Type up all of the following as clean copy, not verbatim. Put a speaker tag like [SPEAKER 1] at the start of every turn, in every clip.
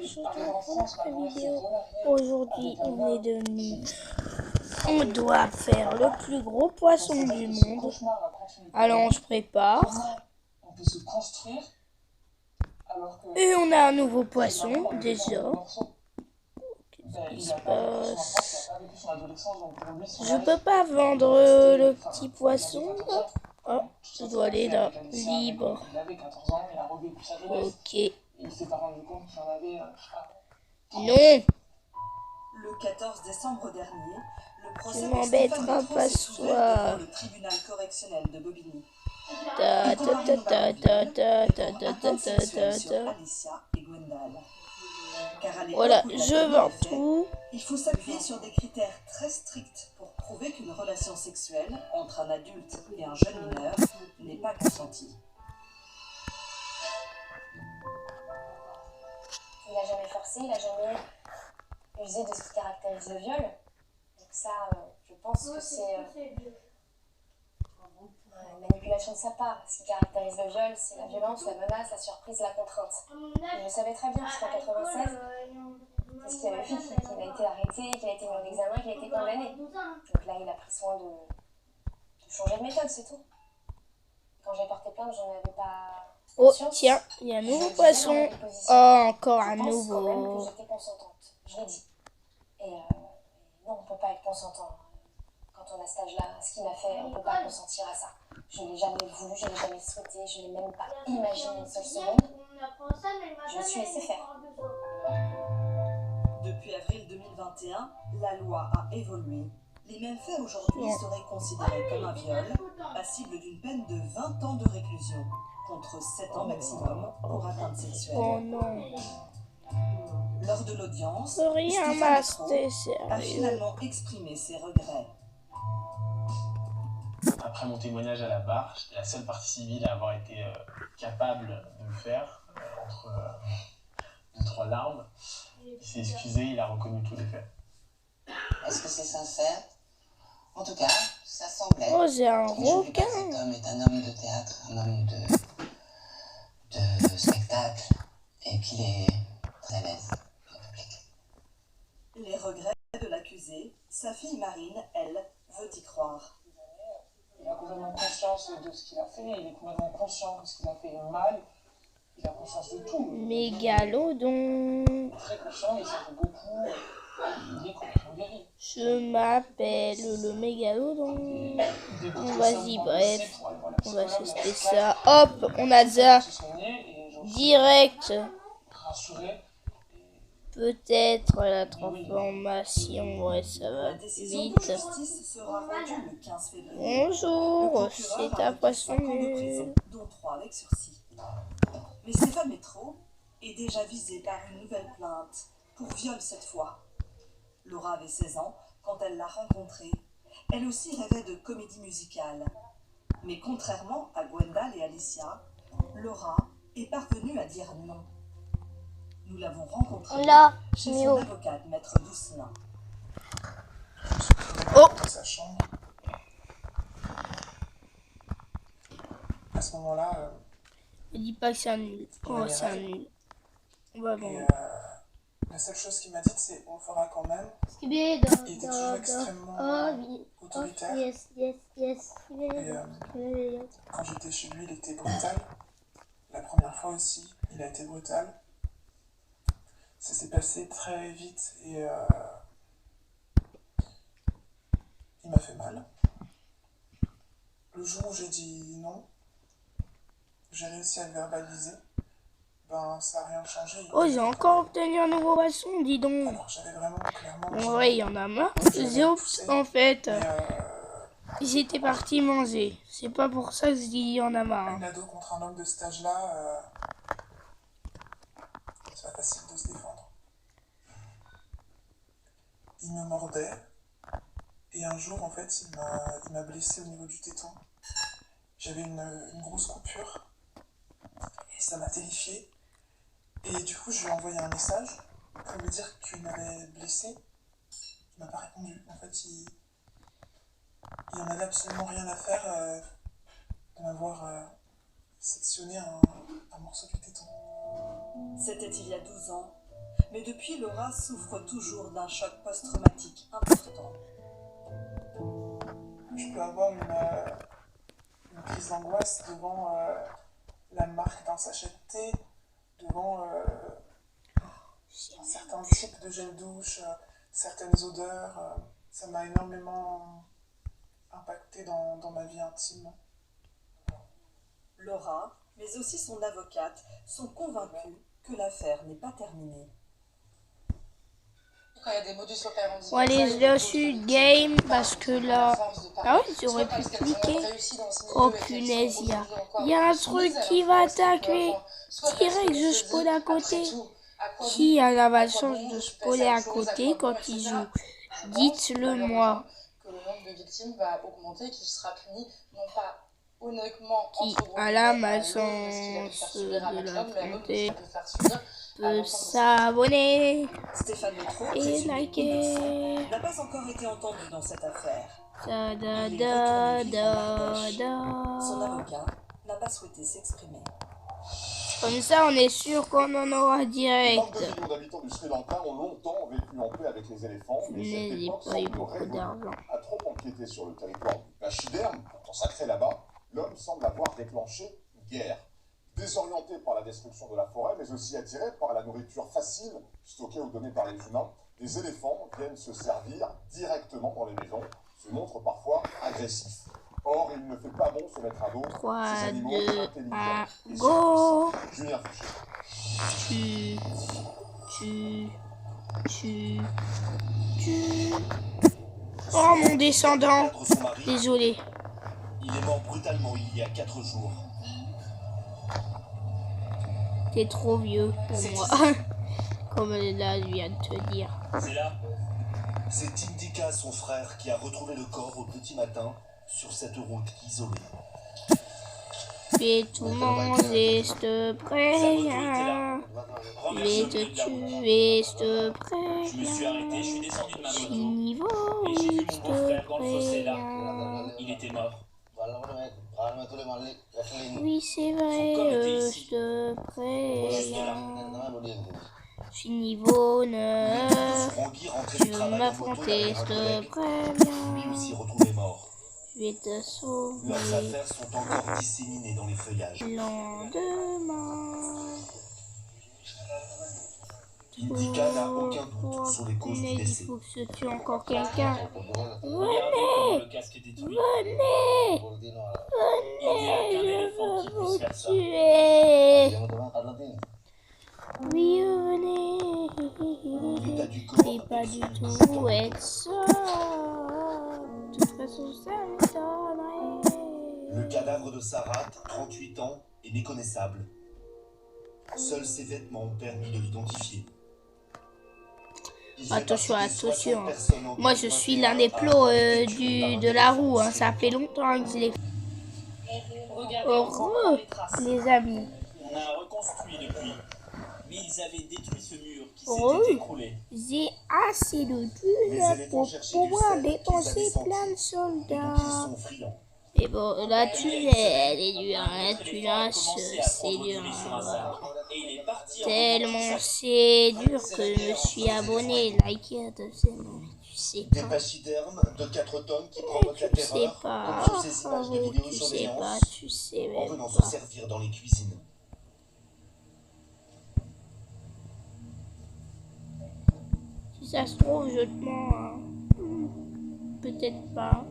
[SPEAKER 1] je te montre la vidéo. Aujourd'hui, on doit faire le plus gros poisson du monde. Alors, on se prépare. Et on a un nouveau poisson, déjà. Qu'est-ce qui se passe? Je peux pas vendre le petit poisson. Oh, je dois aller là, libre. Ok. Non.
[SPEAKER 2] Le 14 décembre dernier, le procès
[SPEAKER 1] Tu
[SPEAKER 2] pour Stéphane
[SPEAKER 1] m'embêteras
[SPEAKER 2] Métro
[SPEAKER 1] pas
[SPEAKER 2] s'est
[SPEAKER 1] ce
[SPEAKER 2] ouvert devant
[SPEAKER 1] soir.
[SPEAKER 2] le tribunal correctionnel de Bobigny.
[SPEAKER 1] Ta
[SPEAKER 2] Il
[SPEAKER 1] ta
[SPEAKER 2] compare
[SPEAKER 1] ta
[SPEAKER 2] notamment
[SPEAKER 1] ta
[SPEAKER 2] viol,
[SPEAKER 1] ta
[SPEAKER 2] mais
[SPEAKER 1] ta
[SPEAKER 2] pour
[SPEAKER 1] ta ta
[SPEAKER 2] atteinte
[SPEAKER 1] ta
[SPEAKER 2] sexuelle
[SPEAKER 1] ta
[SPEAKER 2] sur
[SPEAKER 1] ta.
[SPEAKER 2] Alicia et Gwendal. Car à l'époque
[SPEAKER 1] Voilà,
[SPEAKER 2] où il a
[SPEAKER 1] je
[SPEAKER 2] commis
[SPEAKER 1] vends
[SPEAKER 2] les faits,
[SPEAKER 1] tout.
[SPEAKER 2] il faut s'appuyer sur des critères très stricts pour prouver qu'une relation sexuelle entre un adulte et un jeune mineur n'est pas consentie.
[SPEAKER 3] Il n'a jamais forcé, il n'a jamais usé de ce qui caractérise le viol. Donc ça, je pense que c'est une manipulation de sa part. Ce qui caractérise le viol, c'est la violence, la menace, la surprise, la contrainte. Il le savait très bien, puisqu'en 96, c'est ce qu'il avait fait, qu'il a été arrêté, qu'il a été mis en examen, qu'il a été condamné. Donc là, il a pris soin de changer de méthode, c'est tout. Quand j'ai porté plainte, j'en avais pas...
[SPEAKER 1] Oh, tiens, il y a un nouveau poisson. Oh, encore un
[SPEAKER 3] Je pense quand même
[SPEAKER 1] nouveau.
[SPEAKER 3] que j'étais consentante. Je l'ai dit. Et non, on ne peut pas être consentant. Quand on a cet âge-là, ce qu'il m'a fait, on ne peut pas consentir à ça. Je ne l'ai jamais voulu, je ne l'ai jamais souhaité, je ne l'ai même pas imaginé une seule seconde. Je suis laissée faire.
[SPEAKER 2] Depuis avril 2021, la loi a évolué. Les mêmes faits aujourd'hui seraient considérés comme un viol, passible d'une peine de 20 ans de réclusion, contre 7 ans maximum pour atteinte
[SPEAKER 1] Oh
[SPEAKER 2] sexuelle.
[SPEAKER 1] non.
[SPEAKER 2] Lors de l'audience,
[SPEAKER 1] Rien
[SPEAKER 2] Stéphane
[SPEAKER 1] m'a
[SPEAKER 2] Métro
[SPEAKER 1] c'était
[SPEAKER 2] a
[SPEAKER 1] sérieux.
[SPEAKER 2] finalement exprimé ses regrets.
[SPEAKER 4] Après mon témoignage à la barre, j'étais la seule partie civile à avoir été capable de le faire, entre 2-3 larmes. Il s'est excusé, il a reconnu tous les faits.
[SPEAKER 5] Est-ce que c'est sincère? En tout cas, ça semblait.
[SPEAKER 1] Oh, j'ai un
[SPEAKER 5] Mais n'oublie pas que
[SPEAKER 1] requin.
[SPEAKER 5] cet homme est un homme de théâtre, un homme de spectacle, et qu'il est très à l'aise en public.
[SPEAKER 2] Les regrets de l'accusé, sa fille Marine, elle, veut y croire.
[SPEAKER 6] Il a complètement conscience de ce qu'il a fait, il est complètement conscient que ce qu'il a fait est mal, il a conscience de tout.
[SPEAKER 1] Mégalodon.
[SPEAKER 6] Il est très conscient, il s'en fait beaucoup, il est complètement guéri.
[SPEAKER 1] Je m'appelle le mégalodon. Vas-y, bref. On va tester ça. Hop, on a ça. Direct.
[SPEAKER 6] Rassuré.
[SPEAKER 1] Peut-être la transformation. Ouais, ça va
[SPEAKER 2] La décision de
[SPEAKER 1] vite.
[SPEAKER 2] justice sera rendue le 15 février.
[SPEAKER 1] Bonjour, c'est un poisson
[SPEAKER 2] de
[SPEAKER 1] nul.
[SPEAKER 2] prison, dont 3 avec sursis. Mais Stéphane Métro est déjà visé par une nouvelle plainte, pour viol cette fois. Laura avait 16 ans quand elle l'a rencontré. Elle aussi rêvait de comédie musicale. Mais contrairement à Gwendal et Alicia, Laura est parvenue à dire non. Nous l'avons rencontrée
[SPEAKER 1] Là,
[SPEAKER 2] chez
[SPEAKER 1] Mio.
[SPEAKER 2] son avocate, Maître Doucelin.
[SPEAKER 1] Oh.
[SPEAKER 6] Dans sa chambre. À ce moment-là,
[SPEAKER 1] Ne dis pas que c'est un nul. Oh, c'est un nul. On va
[SPEAKER 6] et,
[SPEAKER 1] vendre.
[SPEAKER 6] la seule chose qu'il m'a dit, c'est on le fera quand même. Il était toujours extrêmement autoritaire. Et quand j'étais chez lui, il était brutal. La première fois aussi, il a été brutal. Ça s'est passé très vite et il m'a fait mal. Le jour où j'ai dit non, j'ai réussi à le verbaliser. Ben, ça n'a rien changé.
[SPEAKER 1] Oh, j'ai encore obtenu un nouveau poisson, dis donc.
[SPEAKER 6] Alors, j'avais vraiment clairement.
[SPEAKER 1] Bon, ouais, il y en a marre. Oups, en fait, j'étais parti manger. C'est pas pour ça que je dis il y en a marre.
[SPEAKER 6] Un ado contre un homme de cet âge-là, c'est pas facile de se défendre. Il me mordait. Et un jour, en fait, il m'a blessé au niveau du téton. J'avais une grosse coupure. Et ça m'a terrifié. Et du coup, je lui ai envoyé un message pour lui dire qu'il m'avait blessé. Il m'a pas répondu. En fait, il en avait absolument rien à faire de m'avoir sectionné un morceau du téton.
[SPEAKER 2] C'était il y a 12 ans. Mais depuis, Laura souffre toujours d'un choc post-traumatique important.
[SPEAKER 6] Je peux avoir une crise d'angoisse devant la marque d'un sachet de thé, devant certains types de gel douche, certaines odeurs. Ça m'a énormément impacté dans ma vie intime.
[SPEAKER 2] Laura, mais aussi son avocate, sont convaincus que l'affaire n'est pas terminée.
[SPEAKER 7] Quand il y a des modus operandi.
[SPEAKER 1] Bon, allez, je suis game parce que là. Ah ouais, j'aurais pu cliquer. Oh punaise, il y a un truc qui va attaquer. Direct, je spawn à côté. Qui a la malchance de spawner à côté quand il joue? Dites-le moi.
[SPEAKER 7] Que le nombre de victimes va augmenter, qu'il sera puni non pas honnêtement
[SPEAKER 1] Qui a la malchance de l'affronter peut s'abonner
[SPEAKER 2] Stéphane Métro,
[SPEAKER 1] et
[SPEAKER 2] présumé
[SPEAKER 1] liker.
[SPEAKER 2] innocent, n'a pas encore été entendu dans cette affaire.
[SPEAKER 1] Da da
[SPEAKER 2] Il est
[SPEAKER 1] da
[SPEAKER 2] retourné vivre en
[SPEAKER 1] da
[SPEAKER 2] Ardèche. Son
[SPEAKER 1] da.
[SPEAKER 2] avocat n'a pas souhaité s'exprimer.
[SPEAKER 1] Comme ça, on est sûr qu'on en aura
[SPEAKER 8] 22
[SPEAKER 1] direct.
[SPEAKER 8] millions d'habitants du Sri Lanka ont longtemps vécu en paix avec les éléphants, mais cette
[SPEAKER 1] J'ai
[SPEAKER 8] époque
[SPEAKER 1] pas eu
[SPEAKER 8] semble
[SPEAKER 1] beaucoup
[SPEAKER 8] révolue.
[SPEAKER 1] d'argent.
[SPEAKER 8] À trop empiéter sur le territoire du pachyderme, pourtant sacré là-bas, l'homme semble avoir déclenché une guerre. Désorienté par la destruction de la forêt, mais aussi attiré par la nourriture facile, stockée ou donnée par les humains, les éléphants viennent se servir directement dans les maisons, se montrent parfois agressifs. Or, il ne fait pas bon se mettre à dos
[SPEAKER 1] 3,
[SPEAKER 8] ces animaux
[SPEAKER 1] 2,
[SPEAKER 8] intelligents
[SPEAKER 1] 1,
[SPEAKER 8] et
[SPEAKER 1] go!
[SPEAKER 8] surpuissants. Julien Fouché.
[SPEAKER 1] Tu. Oh mon descendant! Désolé.
[SPEAKER 9] Il est mort brutalement il y a 4 jours.
[SPEAKER 1] T'es trop vieux pour moi. Comme là, je viens de te dire.
[SPEAKER 9] C'est là. C'est Indika, son frère, qui a retrouvé le corps au petit matin sur cette route isolée.
[SPEAKER 1] Fais tout manger, s'il te plaît. Je vais te tuer, s'il te plaît.
[SPEAKER 9] Je me suis arrêté, je suis descendu de ma
[SPEAKER 1] Je suis
[SPEAKER 9] moto
[SPEAKER 1] niveau,
[SPEAKER 9] et j'ai vu
[SPEAKER 1] s'il
[SPEAKER 9] mon
[SPEAKER 1] te
[SPEAKER 9] beau-frère dans le fossé là.
[SPEAKER 1] plaît.
[SPEAKER 9] Il était mort.
[SPEAKER 1] Oui, c'est vrai, s'il te plaît. Je suis niveau 9.
[SPEAKER 9] Francky rentré
[SPEAKER 1] Tu
[SPEAKER 9] du
[SPEAKER 1] veux
[SPEAKER 9] travail en moto
[SPEAKER 1] m'affronter,
[SPEAKER 9] avec un
[SPEAKER 1] s'il te
[SPEAKER 9] collègue,
[SPEAKER 1] plaît.
[SPEAKER 9] lui aussi retrouvé mort.
[SPEAKER 1] Je vais te
[SPEAKER 9] Leurs
[SPEAKER 1] sauver.
[SPEAKER 9] affaires sont encore disséminées dans les feuillages.
[SPEAKER 1] Lendemain.
[SPEAKER 9] Indika n'a aucun doute sur les causes du
[SPEAKER 1] Il
[SPEAKER 9] décès.
[SPEAKER 1] faut que je tue encore quelqu'un.
[SPEAKER 9] Regardez comment le casque est détruit.
[SPEAKER 1] Venez,
[SPEAKER 9] Il n'y a qu'un
[SPEAKER 1] venez,
[SPEAKER 9] éléphant
[SPEAKER 1] je
[SPEAKER 9] qui
[SPEAKER 1] veux
[SPEAKER 9] puisse
[SPEAKER 1] vous
[SPEAKER 9] faire ça.
[SPEAKER 1] tuer. Oui,
[SPEAKER 9] L'état
[SPEAKER 1] venez.
[SPEAKER 9] du corps
[SPEAKER 1] C'est pas du
[SPEAKER 9] est
[SPEAKER 1] tout être ça. De toute façon, ça m'étonnerait.
[SPEAKER 9] Le cadavre de Sarat, 38 ans, est méconnaissable. Seuls ses vêtements ont permis de l'identifier. Il fait
[SPEAKER 1] Attention,
[SPEAKER 9] partie des 60
[SPEAKER 1] attention.
[SPEAKER 9] personnes
[SPEAKER 1] Moi, je suis l'un des plots de la roue. Hein. Ça fait longtemps que je l'ai fait. Heureux, les amis.
[SPEAKER 9] On a reconstruit depuis, mais ils avaient détruit ce mur qui
[SPEAKER 1] Heureux.
[SPEAKER 9] s'était écroulé.
[SPEAKER 1] J'ai assez de thunes pour pouvoir dépenser plein de soldats.
[SPEAKER 9] Donc ils sont friands.
[SPEAKER 1] Mais bon, la thune, elle est dure. La thunasse, c'est dur.
[SPEAKER 9] Et il est parti en
[SPEAKER 1] Tellement c'est dur que je me suis abonné. Liké, attention. Tu sais
[SPEAKER 9] des
[SPEAKER 1] pas.
[SPEAKER 9] pachydermes de 4 tonnes qui provoquent la
[SPEAKER 1] Tu sais
[SPEAKER 9] terreur
[SPEAKER 1] pas.
[SPEAKER 9] contre ces images de
[SPEAKER 1] Oh, tu sais pas.
[SPEAKER 9] vidéosurveillance
[SPEAKER 1] Tu sais
[SPEAKER 9] en
[SPEAKER 1] même
[SPEAKER 9] venant se
[SPEAKER 1] pas.
[SPEAKER 9] servir dans les cuisines.
[SPEAKER 1] Si ça se trouve, je te mens. Hein. Peut-être pas.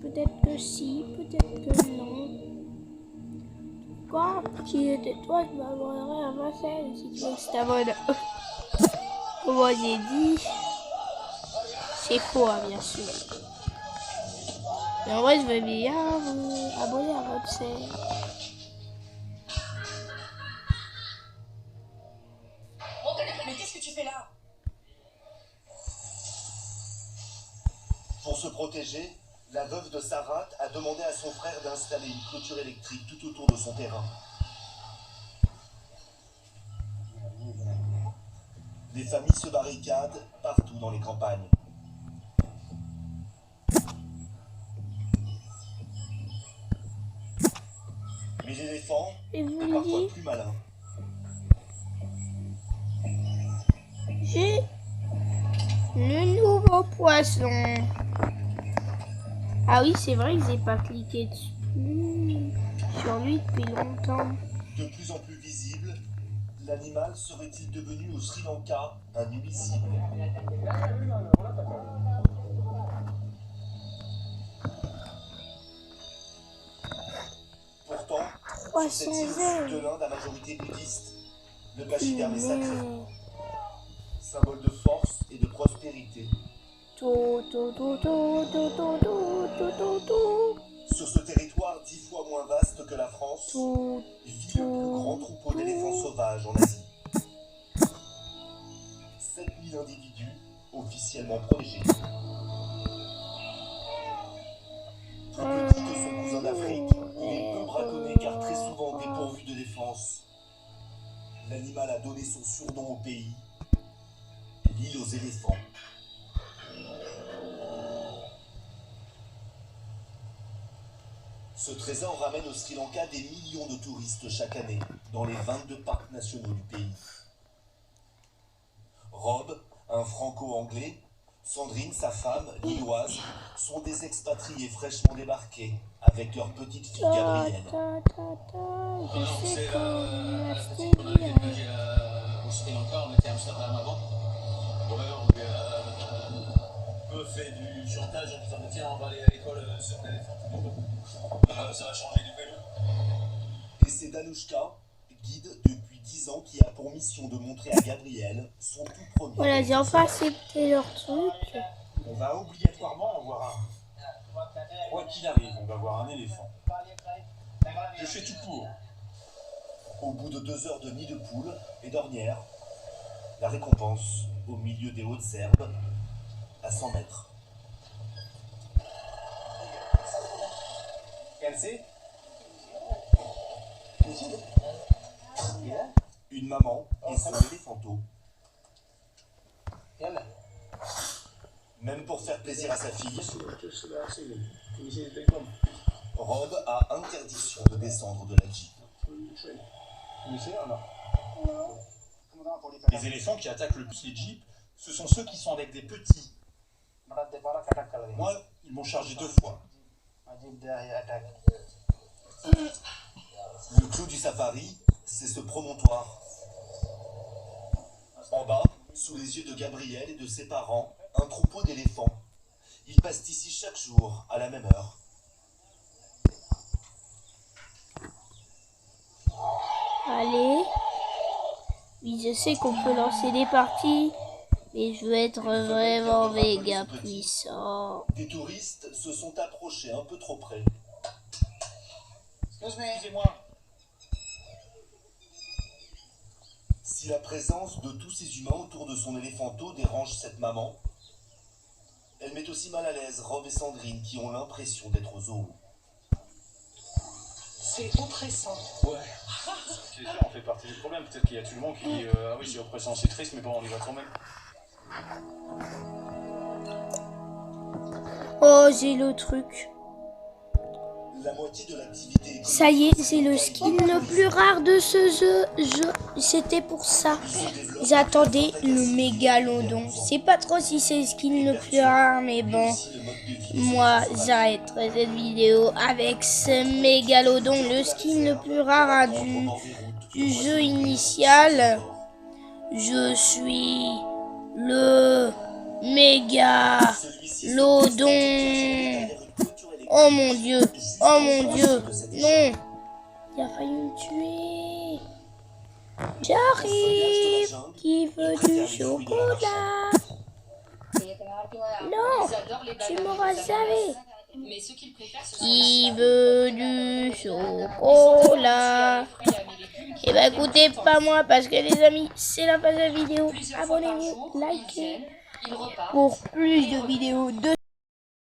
[SPEAKER 1] Peut-être que si, peut-être que non. Quoi? Qui était toi qui m'abonnerais à ma chaîne si tu veux que je t'abonne. Comme moi j'ai dit, c'est faux, hein, bien sûr. Mais en vrai, je veux bien vous abonner à votre chaîne.
[SPEAKER 2] Mais qu'est-ce que tu fais là?
[SPEAKER 9] Pour se protéger, la veuve de Sarat a demandé à son frère d'installer une clôture électrique tout autour de son terrain. Les familles se barricadent partout dans les campagnes. Mais l'éléphant
[SPEAKER 1] Et vous
[SPEAKER 9] est
[SPEAKER 1] me
[SPEAKER 9] parfois
[SPEAKER 1] dites,
[SPEAKER 9] plus malin.
[SPEAKER 1] Et le nouveau poisson. Ah oui, c'est vrai que j'ai pas cliqué dessus sur lui depuis longtemps.
[SPEAKER 9] De plus en plus visible, l'animal serait-il devenu au Sri Lanka un nuisible? Pourtant, sur cette île au sud de l'Inde à majorité bouddhiste, le pachyderme est sacré, symbole de force et de prospérité. Sur ce territoire 10 fois moins vaste que la France, vit le plus grand troupeau d'éléphants sauvages en Asie. 7000 individus officiellement protégés. Plus petit que son cousin d'Afrique, il est peu braconné car très souvent dépourvu de défense. L'animal a donné son surnom au pays, l'île aux éléphants. Ce trésor ramène au Sri Lanka des millions de touristes chaque année dans les 22 parcs nationaux du pays. Rob, un franco-anglais, Sandrine, sa femme, lilloise, sont des expatriés fraîchement débarqués avec leur petite fille Gabrielle.
[SPEAKER 10] C'est la petite qu'on avait logée au Sri Lanka, on était à Amsterdam avant. Ouais, on lui a un peu fait du chantage en disant tiens, on va aller à l'école sur l'éléphant. Ça va changer du vélo.
[SPEAKER 9] Et c'est Danushka, guide depuis 10 ans, qui a pour mission de montrer à Gabrielle son tout premier.
[SPEAKER 1] Voilà, j'ai enfin accepté leur truc.
[SPEAKER 10] On va obligatoirement en voir un. Quoi qu'il arrive, on va voir un éléphant. Je fais tout pour.
[SPEAKER 9] Au bout de 2 heures de nid de poule et d'ornière, la récompense au milieu des hautes herbes, à 100 mètres. Une maman et son éléphanto. Même pour faire plaisir à sa fille, Rob a interdiction de descendre de la Jeep.
[SPEAKER 10] Les éléphants qui attaquent le plus les jeeps, ce sont ceux qui sont avec des petits. Moi, ils m'ont chargé 2 fois.
[SPEAKER 9] Le clou du safari, c'est ce promontoire. En bas, sous les yeux de Gabrielle et de ses parents, un troupeau d'éléphants. Ils passent ici chaque jour, à la même heure.
[SPEAKER 1] Allez. Oui, je sais qu'on peut lancer des parties, mais je veux être vraiment méga puissant.
[SPEAKER 9] Des touristes se sont approchés un peu trop près.
[SPEAKER 10] Excusez-moi.
[SPEAKER 9] Si la présence de tous ces humains autour de son éléphanto dérange cette maman, elle met aussi mal à l'aise Rob et Sandrine qui ont l'impression d'être au zoo.
[SPEAKER 2] C'est oppressant.
[SPEAKER 10] Ouais. C'est sûr, on fait partie du problème. Peut-être qu'il y a tout le monde qui dit ah oui, c'est oppressant, c'est triste, mais bon, on y va quand même.
[SPEAKER 1] Oh, j'ai le truc.
[SPEAKER 9] La moitié de l'activité.
[SPEAKER 1] Ça y est, c'est le skin le plus rare de ce jeu. C'était pour ça. J'attendais le mégalodon. Je sais pas trop si c'est le skin le plus rare, mais bon. Moi, j'arrêterai cette vidéo avec ce mégalodon, le skin le plus rare du jeu initial. Je suis le mégalodon. Oh mon Dieu, oh mon Dieu, non. Il a failli me tuer. J'arrive. Qui veut du chocolat? Non, tu m'auras jamais. Qui veut du chocolat? Eh ben écoutez, pas moi, parce que les amis, c'est la fin de la vidéo. Abonnez-vous, likez pour plus de vidéos de